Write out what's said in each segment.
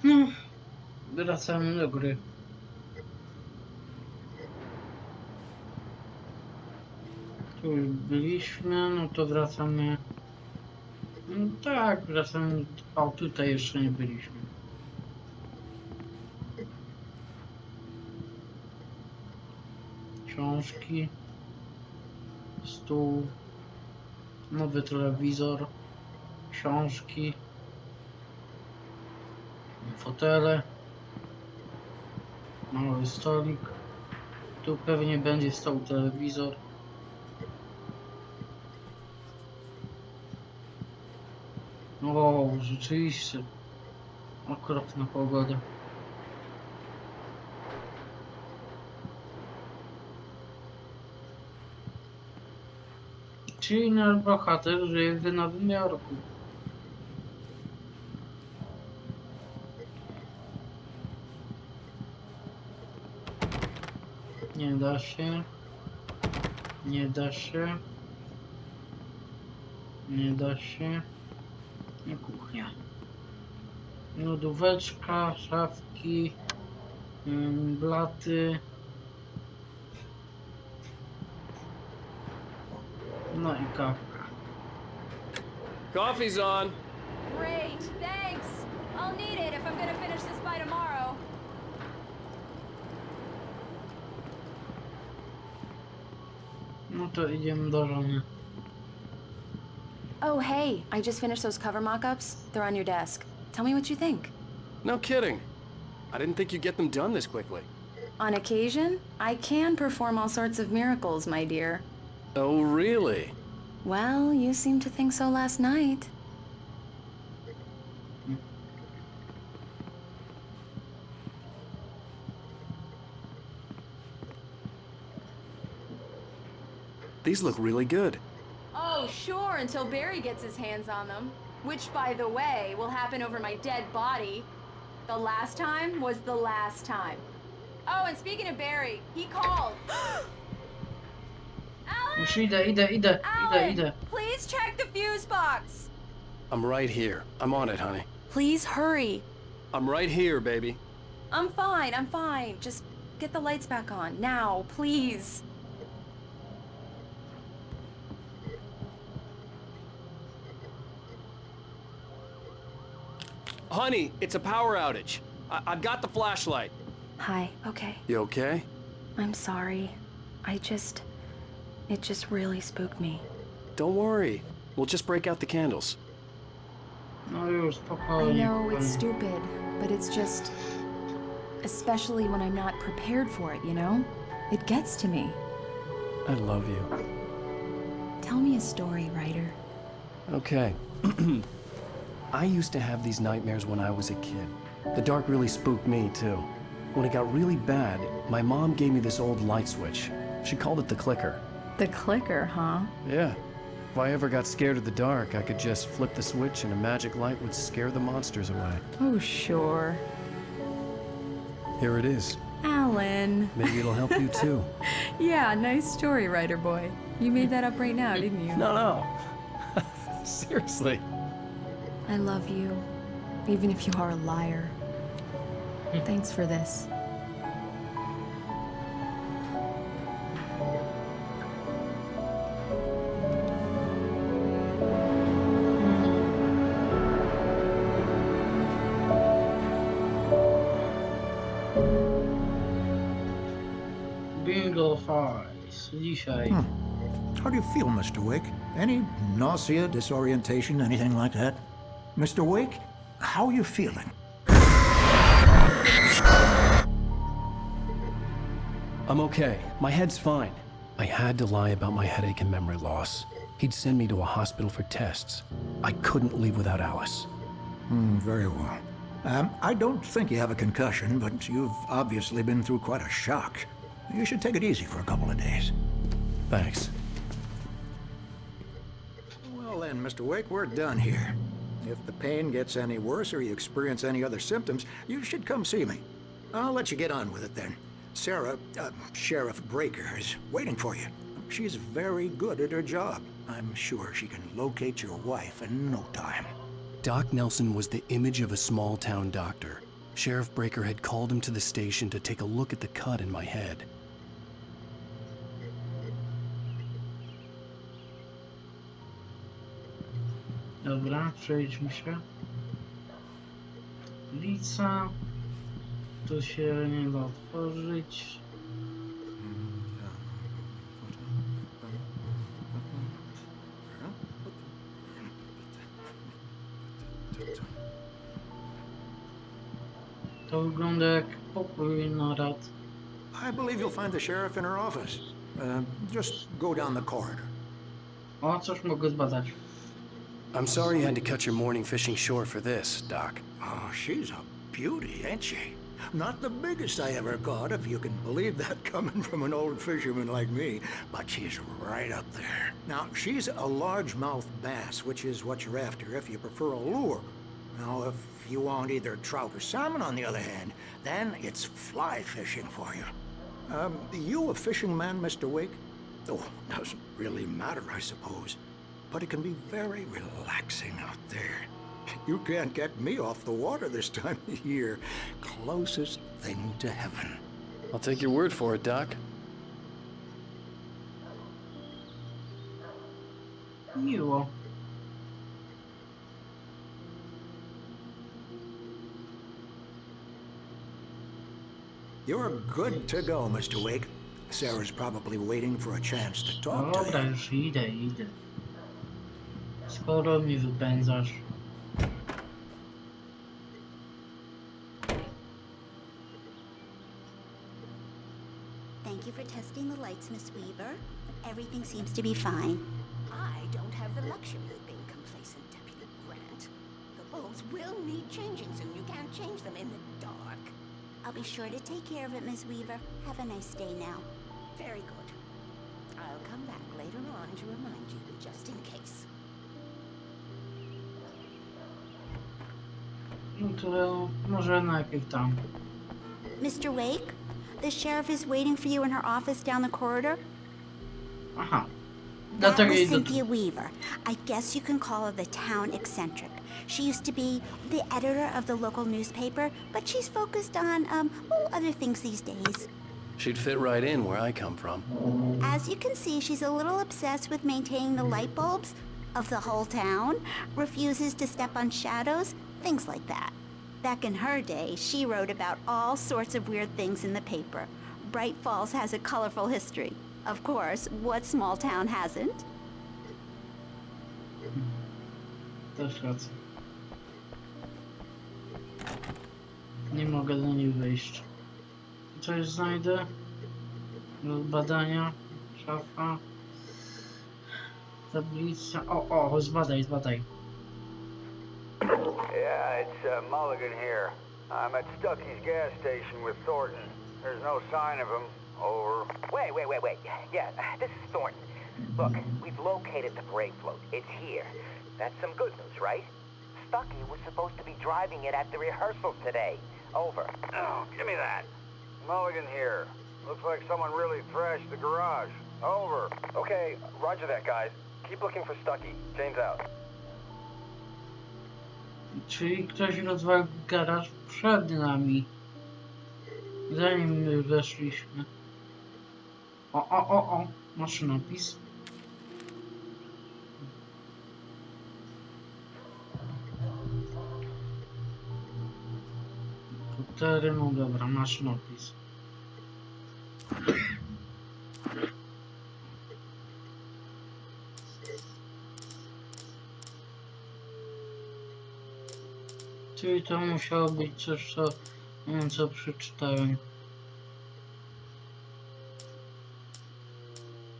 No, wracamy do gry. Tu już byliśmy, no to wracamy. No tak, wracamy. O, tutaj jeszcze nie byliśmy. Książki, stół, nowy telewizor, książki, fotele, mały stolik. Tu pewnie będzie stał telewizor. O, rzeczywiście. Okropna pogoda. Czyli nasz bohater żyje w Nowym Jorku. Nie da się. Nie da się. Nie da się. Nie kuchnia. Lodóweczka, szafki, blaty. No i kawka. Coffee's on. Great, thanks. I'll need it if I'm gonna finish this by tomorrow. No to idziemy do żony. Oh, hey, I just finished those cover mock-ups. They're on your desk. Tell me what you think. No kidding. I didn't think you'd get them done this quickly. On occasion, I can perform all sorts of miracles, my dear. Oh, really? Well, you seemed to think so last night. These look really good. Oh, sure, until Barry gets his hands on them. Which, by the way, will happen over my dead body. The last time was the last time. Oh, and speaking of Barry, he called. Alan! Już idę. Alan, please check the fuse box. I'm right here. I'm on it, honey. Please hurry. I'm right here, baby. I'm fine. Just get the lights back on. Now, please. Honey, it's a power outage. I've got the flashlight. Hi, okay. You okay? I'm sorry. It just really spooked me. Don't worry. We'll just break out the candles. No już, I spokojnie. know it's spokojnie. stupid, but it's just... Especially when I'm not prepared for it, you know? It gets to me. I love you. Tell me a story, writer. Okay. I used to have these nightmares when I was a kid. The dark really spooked me, too. When it got really bad, my mom gave me this old light switch. She called it the clicker. The clicker, huh? Yeah. If I ever got scared of the dark, I could just flip the switch and a magic light would scare the monsters away. Oh, sure. Here it is. Alan. Maybe it'll help you, too. Yeah, nice story, writer boy. You made that up right now, didn't you? No. Seriously. I love you, even if you are a liar. Thanks for this. Bingo Files. Dzisiaj. How do you feel, Mr. Wake? Any nausea, disorientation, anything like that? Mr. Wake, how are you feeling? I'm okay. My head's fine. I had to lie about my headache and memory loss. He'd send me to a hospital for tests. I couldn't leave without Alice. Very well. I don't think you have a concussion, but you've obviously been through quite a shock. You should take it easy for a couple of days. Thanks. Well then, Mr. Wake, we're done here. If the pain gets any worse or you experience any other symptoms, you should come see me. I'll let you get on with it then. Sarah, Sheriff Breaker, is waiting for you. She's very good at her job. I'm sure she can locate your wife in no time. Doc Nelson was the image of a small-town doctor. Sheriff Breaker had called him to the station to take a look at the cut in my head. Dobra, przejdźmy się. Lica. Tu się nie da otworzyć. To wygląda jak pokój narad. I believe you'll find the sheriff in her office. Just go down the corridor. O, coś mogę zbadać. I'm sorry you had to cut your morning fishing short for this, Doc. Oh, she's a beauty, ain't she? Not the biggest I ever caught, if you can believe that coming from an old fisherman like me, but she's right up there. Now, she's a largemouth bass, which is what you're after if you prefer a lure. Now, if you want either trout or salmon, on the other hand, then it's fly fishing for you. You a fishing man, Mr. Wake? Oh, doesn't really matter, I suppose. But it can be very relaxing out there. You can't get me off the water this time of year. Closest thing to heaven. I'll take your word for it, Doc. Miło. You're good to go, Mr. Wake. Sarah's probably waiting for a chance to talk to Dobra, you. już idę. Skoro mi wypędzasz. Thank you for testing the lights, Miss Weaver. Everything seems to be fine. I don't have the luxury of being complacent, Deputy Grant. The bulbs will need changing soon. You can't change them in the dark. I'll be sure to take care of it, Miss Weaver. Have a nice day now. Very good. I'll come back later on to remind you, just in case. No to może najpierw tam. Mr. Wake, the sheriff is waiting for you in her office down the corridor. Aha. That Dlatego was idę tu. Cynthia Weaver. I guess you can call her the town eccentric. She used to be the editor of the local newspaper, but she's focused on, other things these days. She'd fit right in where I come from. As you can see, she's a little obsessed with maintaining the light bulbs of the whole town, refuses to step on shadows, things like that. Back in her day, she wrote about all sorts of weird things in the paper. Bright Falls has a colorful history. Of course, what small town hasn't? Też racja. Nie mogę do niej wyjść. Coś znajdę? Do badania. Szafa. Tablica. O, zbadaj. Yeah, it's Mulligan here. I'm at Stucky's gas station with Thornton. There's no sign of him. Over. Wait. Yeah, this is Thornton. Look, we've located the brake float. It's here. That's some good news, right? Stucky was supposed to be driving it at the rehearsal today. Over. Oh, give me that. Mulligan here. Looks like someone really thrashed the garage. Over. Okay, roger that, guys. Keep looking for Stucky. James out. Czyli ktoś rozwalił garaż przed nami. Zanim my weszliśmy. O. Maszynopis. Komputery, no dobra, maszynopis. Czyli to musiało być coś, co nie wiem, co przeczytałem.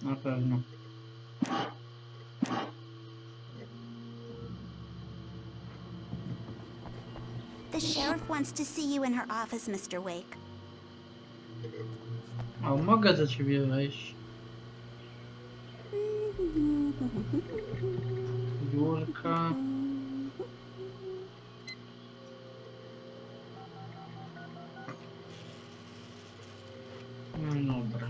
Na pewno. The sheriff wants to see you in her office, Mr. Wake. O, mogę do ciebie wejść. Biurka. No dobra.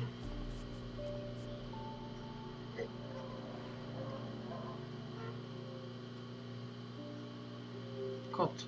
Kot.